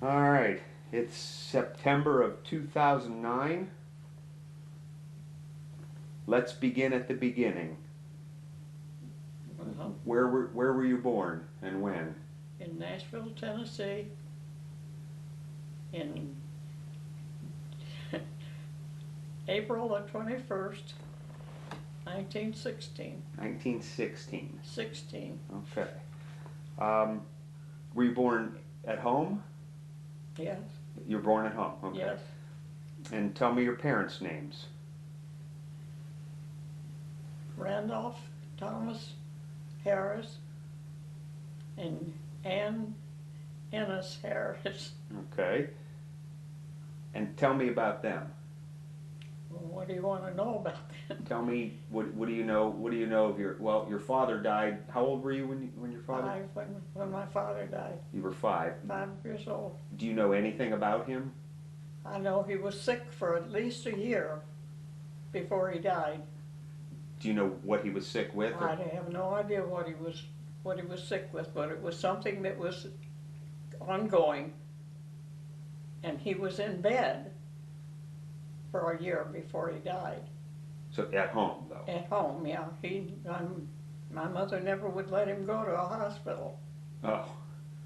All right, it's September of 2009. Let's begin at the beginning. Well, Where were you born and when? in Nashville, Tennessee, in April the 21st, 1916. 1916. 16, Okay. Um, were you born at home? yes, You were born at home. Okay. yes. And tell me your parents' names. Randolph Thomas Harris and Ann Ennis Harris. Okay. And tell me about them. Well, what do you want to know about them? Tell me what do you know? What do you know of your father died? How old were you when your father? Five, when my father died, You were 5. 5 years old. Do you know anything about him? I know he was sick for at least a year before he died. Do you know what he was sick with? I have no idea what he was sick with, but it was something that was ongoing. And he was in bed for a year before he died. So at home though. At home, yeah. My mother never would let him go to a hospital. Oh.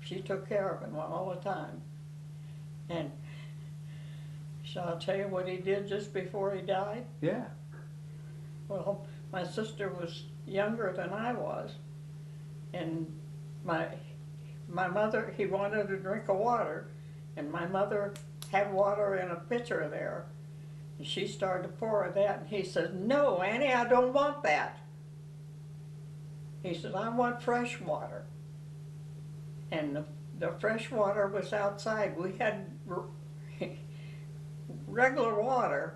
She took care of him all the time. And shall I tell you what he did just before he died? Yeah. Well, my sister was younger than I was, and my mother, he wanted a drink of water, and my mother had water in a pitcher there, and she started to pour that, and he said, "No, Annie, I don't want that." He said, "I want fresh water." And the fresh water was outside. We had regular water,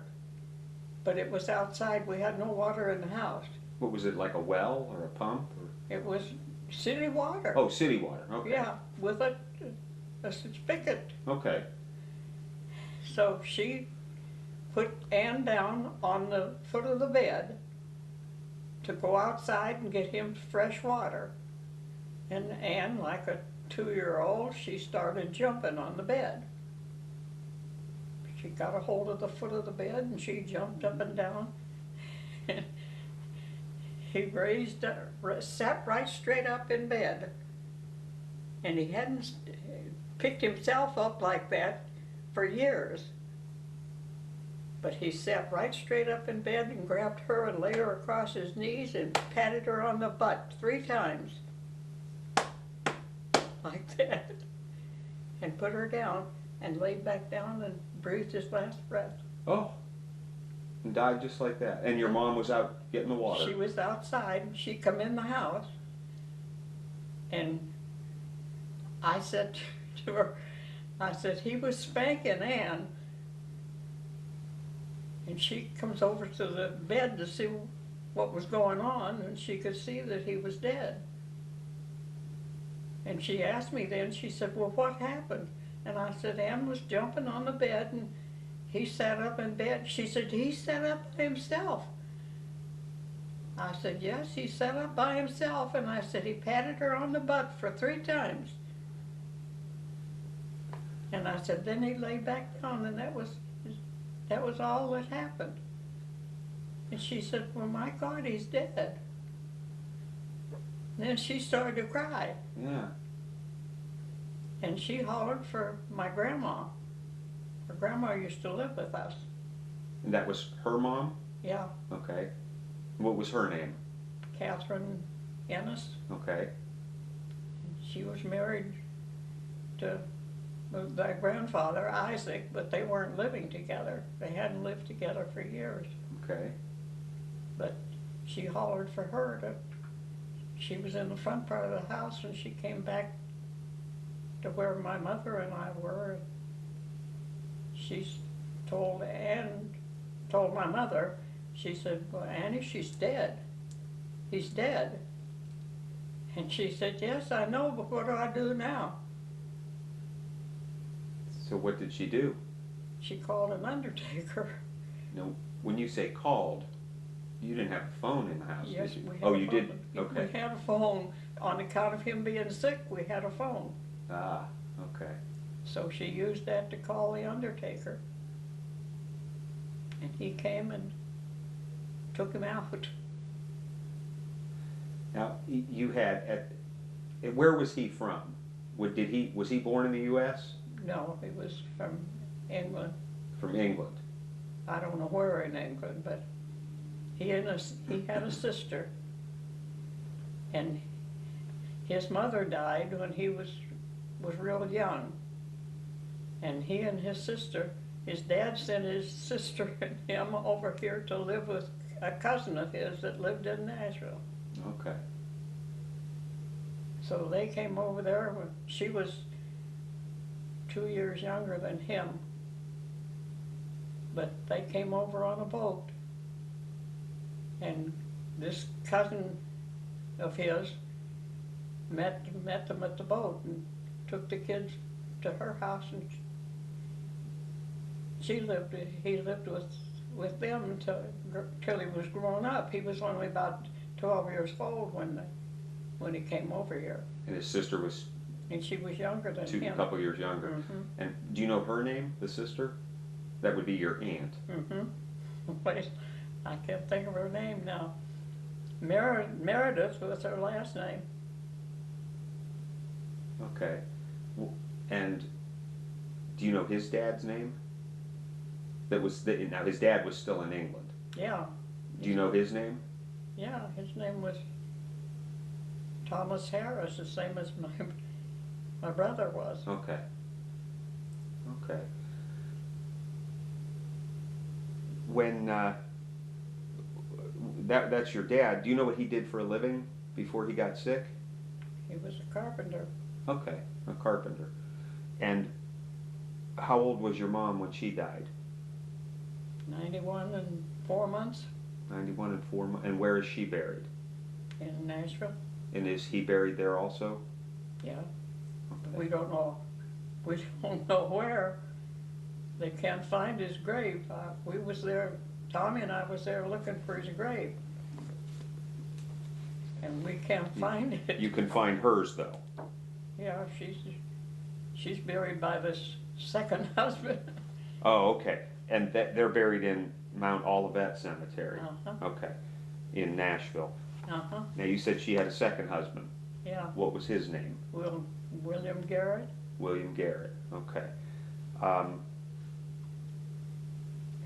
but it was outside. We had no water in the house. What was it, like a well or a pump? Or? It was city water. Oh, city water. Okay. Yeah, with a spigot. Okay. So she put Ann down on the foot of the bed to go outside and get him fresh water. And Ann, like a 2-year-old, she started jumping on the bed. She got a hold of the foot of the bed and she jumped up and down. He sat right straight up in bed. And he hadn't picked himself up like that for years. But he sat right straight up in bed and grabbed her and laid her across his knees and patted her on the butt 3 times. Like that. And put her down and laid back down and breathed his last breath. Oh. And died just like that. And your mom was out getting the water. She was outside and she come in the house. And I said to her, I said, "He was spanking Ann." And she comes over to the bed to see what was going on, and she could see that he was dead. And she asked me then, she said, "Well, what happened?" And I said, "Ann was jumping on the bed and he sat up in bed." She said, "He sat up by himself." I said, "Yes, he sat up by himself." And I said, "He patted her on the butt for 3 times." And I said, then he lay back down, and that was all that happened. And she said, "Well, my God, he's dead." And then she started to cry. Yeah. And she hollered for my grandma. Her grandma used to live with us. And that was her mom? Yeah, Okay. What was her name? Catherine Ennis. Okay. She was married to my grandfather, Isaac, but they weren't living together. They hadn't lived together for years. Okay. But she hollered for her. She was in the front part of the house, and she came back to where my mother and I were. She told my mother, she said, "Well, Annie, she's dead. He's dead." And she said, "Yes, I know, but what do I do now?" So what did she do? She called an undertaker. No, when you say called, you didn't have a phone in the house, Yes, did you? we had Oh, a you phone. did? Okay. We had a phone. On account of him being sick, we had a phone. Ah, okay. So she used that to call the undertaker. And he came and took him out. Now, you had, where was he from? Was he born in the U.S.? No, he was from England. From England. I don't know where in England, but he had a sister. And his mother died when he was real young. And he and his sister, his dad sent his sister and him over here to live with a cousin of his that lived in Nashville. Okay. So they came over there when she was 2 years younger than him. But they came over on a boat. And this cousin of his met them at the boat and took the kids to her house, and he lived with them until he was grown up. He was only about 12 years old when he came over here. And his sister was And she was younger than him. a couple years younger. Mm-hmm. And do you know her name, the sister? That would be your aunt. Mm-hmm. Wait, I can't think of her name now. Meredith was her last name. Okay. And do you know his dad's name? Now his dad was still in England. Yeah. Do you know his name? Yeah, his name was Thomas Harris, the same as my brother was. Okay. Okay. When that's your dad, do you know what he did for a living before he got sick? He was a carpenter. Okay, a carpenter. And how old was your mom when she died? 91 and 4 months 91 and 4 months. And where is she buried? in Nashville. And is he buried there also? Yeah. Okay. We don't know where. They can't find his grave. We was there, Tommy and I was there looking for his grave. And we can't find it. You can find hers though. Yeah, she's buried by this second husband. Oh, okay. And they're buried in Mount Olivet Cemetery. Uh-huh. Okay. In Nashville. Uh-huh. Now you said she had a second husband. Yeah. What was his name? William Garrett. William Garrett. Okay.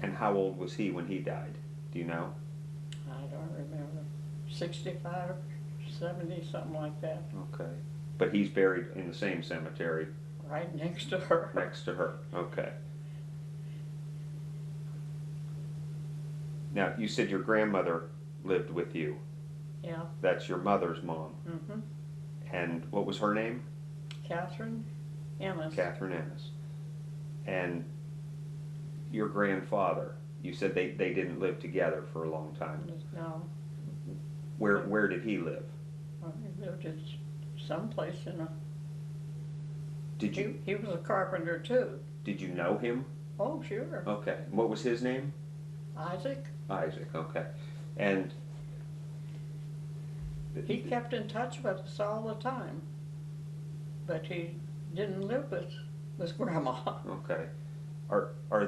And how old was he when he died? Do you know? I don't remember. 65, 70, something like that. Okay. But he's buried in the same cemetery Right next to her. next to her. Okay. Now, you said your grandmother lived with you. Yeah. That's your mother's mom. Mm-hmm. And what was her name? Catherine Ennis. Catherine Ennis. And your grandfather, you said they didn't live together for a long time. No. Where did he live? Well, he lived at someplace in a... Did you He was a carpenter too. did you know him? Oh, sure. Okay. What was his name? Isaac. Isaac. Okay. And He kept in touch with us all the time. But he didn't live with Grandma. okay. Were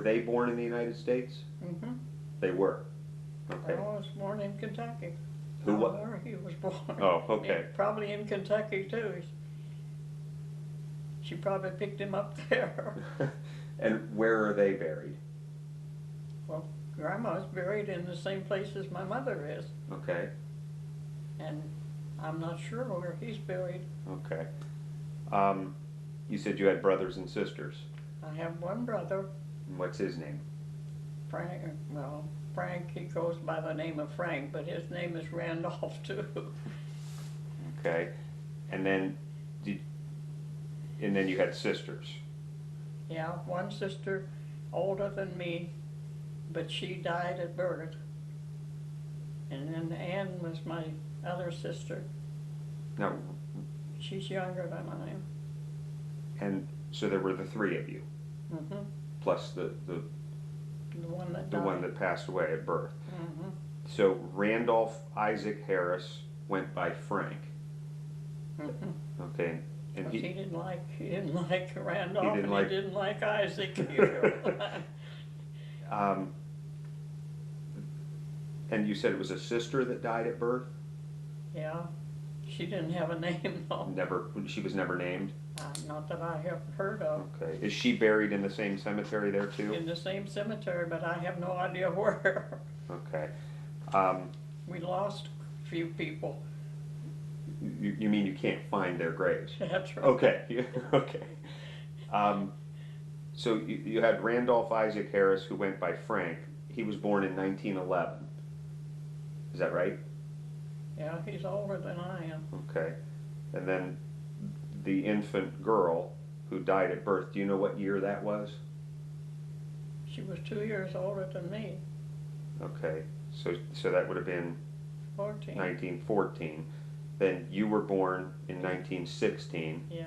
they born in the United States? Mm-hmm. They were. Okay. Grandma was born in Kentucky. Who I don't wa- know where he was born. Oh, okay. Probably in Kentucky too. She probably picked him up there. And where are they buried? Well, Grandma's buried in the same place as my mother is, Okay. and I'm not sure where he's buried. Okay. You said you had brothers and sisters. I have one brother, What's his name? Frank. Well, Frank, he goes by the name of Frank, but his name is Randolph too. Okay. And then you had sisters. Yeah, one sister older than me, but she died at birth. And then Ann was my other sister. Now, She's younger than I am. and so there were the three of you, Mm-hmm. plus the one that died. one that passed away at birth. Mm-hmm. So Randolph Isaac Harris went by Frank. Mm-hmm. Okay. And Because he didn't like Randolph, He didn't and like- he didn't like Isaac either. um, and you said it was a sister that died at birth? Yeah, she didn't have a name though. She was never named? Not that I have heard of. Okay. Is she buried in the same cemetery there too? In the same cemetery, but I have no idea where. Okay. We lost a few people. You mean you can't find their graves? That's right. Okay, okay. So you had Randolph Isaac Harris, who went by Frank. He was born in 1911. Is that right? Yeah, he's older than I am. Okay. And then the infant girl who died at birth, do you know what year that was? She was 2 years older than me, Okay, so that would have been 14. 1914. Then you were born in 1916, Yeah.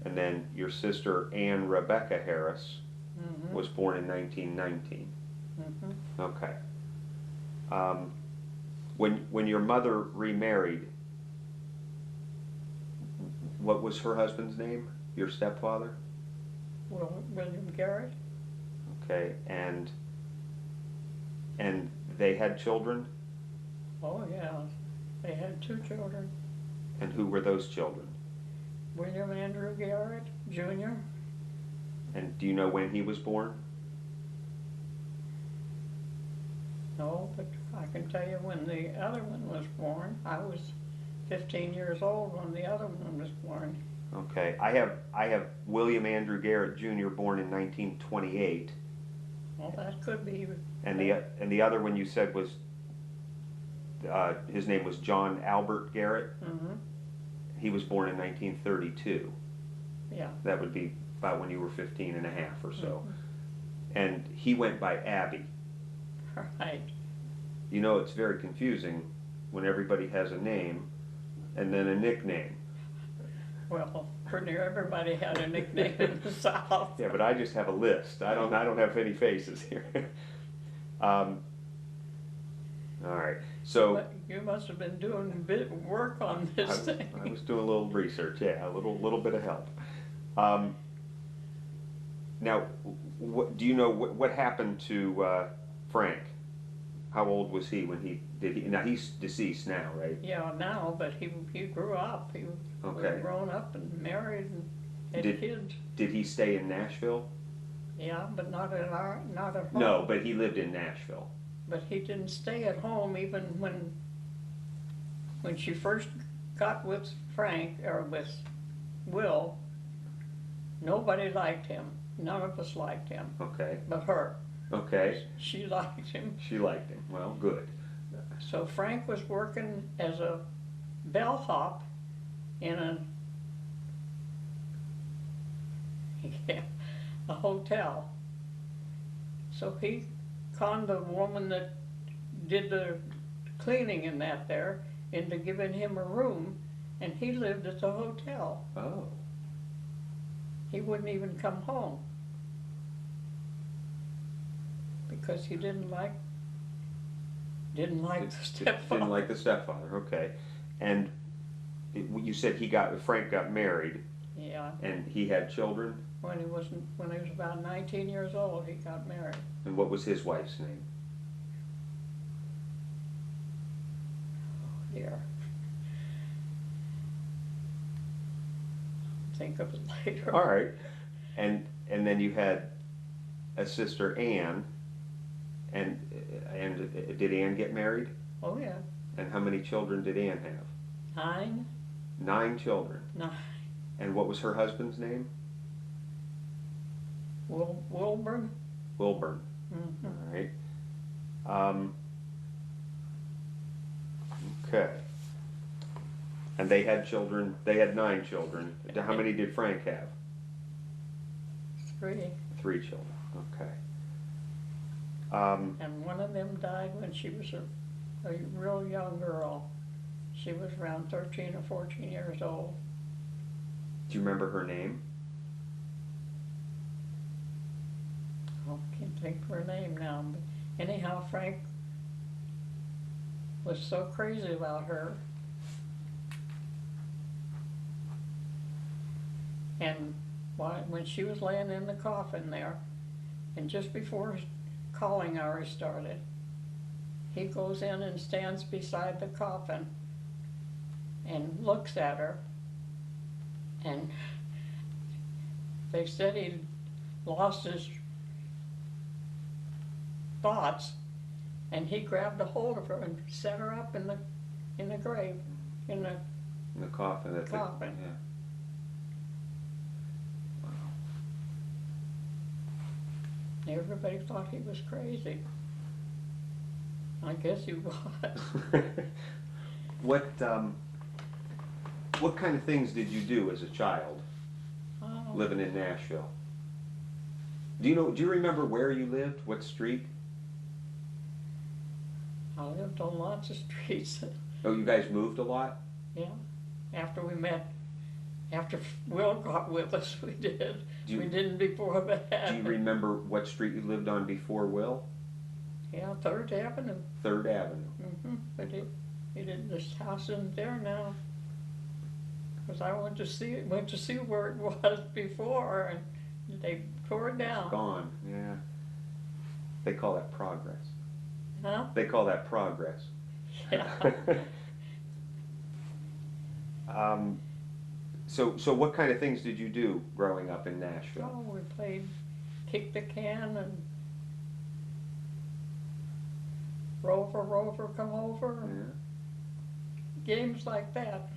and then your sister Ann Rebecca Harris Mm-hmm. was born in 1919. Mm-hmm. Okay. When your mother remarried, what was her husband's name? Your stepfather? William Garrett? Okay, and they had children, Oh, yeah. They had 2 children. and who were those children? William Andrew Garrett, Jr. And do you know when he was born? No, but I can tell you when the other one was born. I was 15 years old when the other one was born. Okay, I have William Andrew Garrett Jr. born in 1928, Well, that could be. and the other one you said was his name was John Albert Garrett. Mm-hmm. He was born in 1932. Yeah. That would be about when you were 15 and a half or so. Mhm. And he went by Abby. Right. You know, it's very confusing when everybody has a name and then a nickname. Well, pretty near everybody had a nickname in the South. Yeah, but I just have a list. I don't have any faces here. All right. So But you must have been doing a bit of work on this thing. I was doing a little research. Yeah, a little bit of help. Now, do you know what happened to Frank? How old was he when he did he? Now he's deceased now, right? Yeah, now, but he grew up. He Okay. was grown up and married and had Did- kids. Did he stay in Nashville? Yeah, but not at home. No, but he lived in Nashville. But he didn't stay at home even when she first got with Frank or with Will. Nobody liked him. None of us liked him, Okay. but her. Okay. She liked him. She liked him. Well, good. So Frank was working as a bellhop in a hotel. So he conned the woman that did the cleaning in that there into giving him a room, and he lived at the hotel. Oh. He wouldn't even come home because he didn't like the stepfather. Didn't like the stepfather. Okay. And you said Frank got married Yeah, and he had children. when he was about 19 years old, he got married. And what was his wife's name? Dear. Think of it later. All right. And then you had a sister Ann, and did Ann get married? Oh yeah, And how many children did Ann have? 9. 9 children. 9. And what was her husband's name? Wilburn. Wilburn. Mm-hmm. All right. Okay. And they had children. They had 9 children. How many did Frank have? 3. 3 children. Okay. And one of them died when she was a real young girl. She was around 13 or 14 years old. Do you remember her name? Oh, I can't think of her name now. But anyhow, Frank was so crazy about her. And when she was laying in the coffin there, and just before calling hours started, he goes in and stands beside the coffin and looks at her, and they said he lost his thoughts, and he grabbed a hold of her and set her up in the grave, in the coffin. coffin. Yeah. Everybody thought he was crazy. I guess he was. What kind of things did you do as a child Oh, living in Nashville? Do you remember where you lived? What street? I lived on lots of streets. Oh, you guys moved a lot? Yeah, after we met, after Will got with us, we did. We didn't before that. Do you remember what street you lived on before Will? Yeah, 3rd Avenue. 3rd Avenue. But he didn't. This house isn't there now. Because I went to see where it was before, and they tore it down. It's gone. Yeah. They call that progress. Huh? They call that progress. Yeah. So what kind of things did you do growing up in Nashville? Oh, we played kick the can and Rover, Rover, come over. Yeah. Games like that.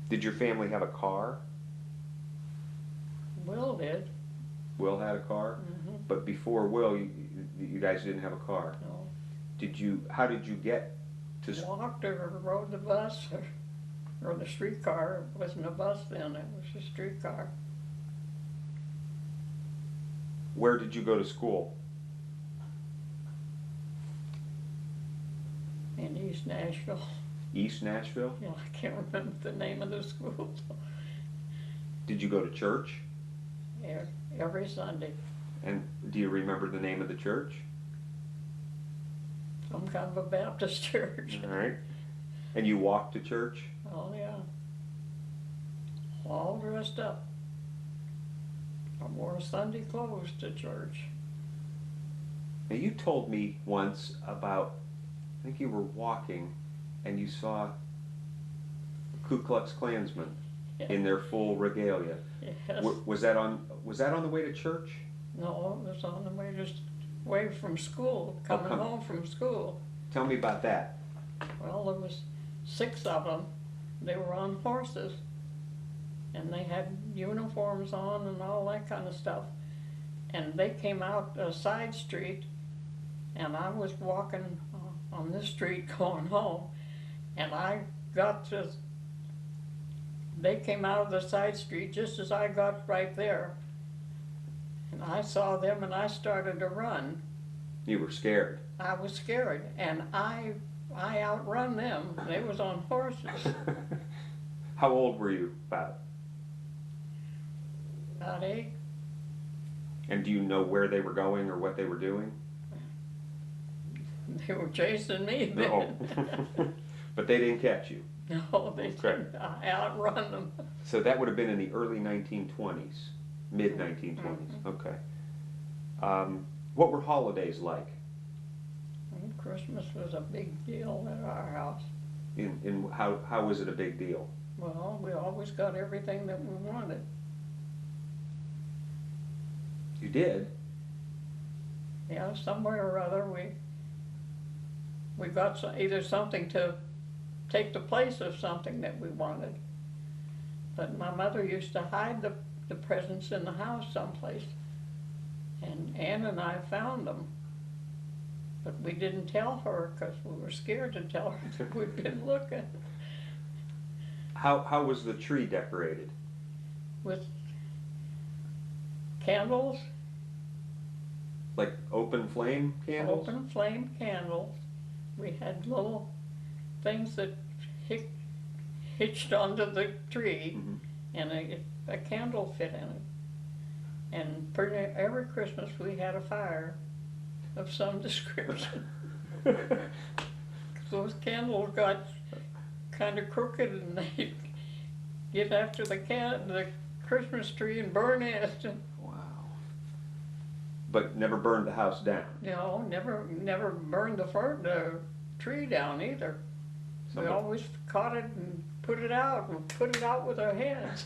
Did your family have a car? Will did. Will had a car? Mm-hmm. But before Will, you guys didn't have a car. No. How did you get to school? Walked or rode the bus or the streetcar. It wasn't a bus then, it was a streetcar. Where did you go to school? In East Nashville. East Nashville? Yeah, I can't remember the name of the school. Did you go to church? Every Sunday. And do you remember the name of the church? Some kind of a Baptist church. All right. And you walked to church? Oh, yeah. All dressed up. I wore Sunday clothes to church. Now you told me once about, I think you were walking and you saw Ku Klux Klansmen in their full regalia. Yes. Was that on the way to church? No, it was on the way from school, coming home from school. Tell me about that. Well, there was 6 of them. They were on horses, and they had uniforms on and all that kind of stuff. And they came out a side street, and I was walking on this street going home, and they came out of the side street just as I got right there. And I saw them and I started to run. You were scared. I was scared, and I outrun them. They was on horses. How old were you about? About 8. And do you know where they were going or what they were doing? They were chasing me then. No. But they didn't catch you. No, they didn't. I outrun them. So that would have been in the early 1920s, mid 1920s. Okay. What were holidays like? Christmas was a big deal at our house. In how was it a big deal? Well, we always got everything that we wanted. You did? Yeah, somewhere or other we got either something to take the place of something that we wanted. But my mother used to hide the presents in the house someplace. And Ann and I found them. But we didn't tell her because we were scared to tell her that we'd been looking. How was the tree decorated? With candles. Like open flame candles? Open flame candles. We had little things that hitched onto the tree, and a candle fit in it. And every Christmas we had a fire of some description. Those candles got kind of crooked, and get after the Christmas tree and burn it. Wow. But never burned the house down. No, never burned the tree down either. We always caught it and put it out with our hands.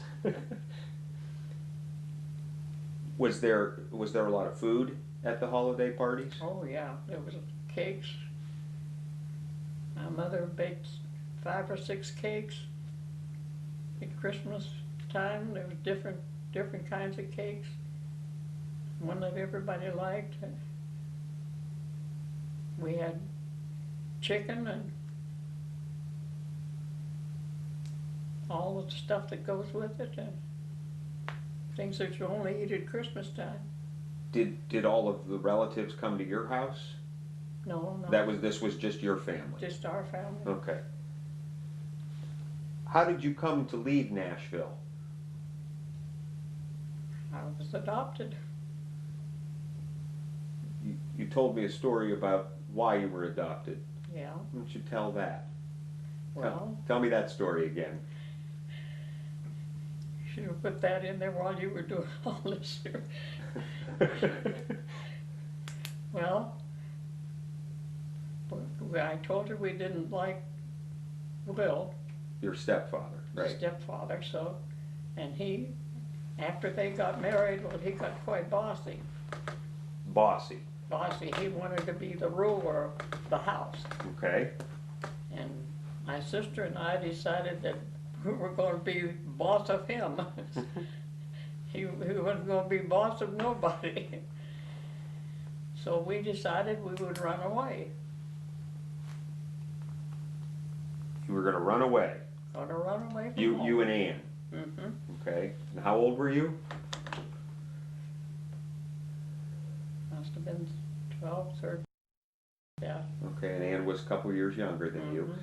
Was there a lot of food at the holiday parties? Oh yeah, there was cakes. My mother baked 5 or 6 cakes at Christmas time. There was different kinds of cakes. One that everybody liked. We had chicken and all the stuff that goes with it, and things that you only eat at Christmas time. Did all of the relatives come to your house? No, no. This was just your family? Just our family. Okay. How did you come to leave Nashville? I was adopted. You told me a story about why you were adopted. Yeah. Why don't you tell that? Well, Tell me that story again. should have put that in there while you were doing all this here. Well, I told her we didn't like Will, Your stepfather, right? stepfather, so, and he, after they got married, well, he got quite bossy. Bossy. Bossy, he wanted to be the ruler of the house. Okay. And my sister and I decided that we were going to be boss of him. He wasn't going to be boss of nobody. So we decided we would run away. You were going to run away. Going to run away from home. You and Ann. Mm-hmm. Okay. And how old were you? Must have been 12, 13. Yeah. Okay, and Ann was a couple years younger than you.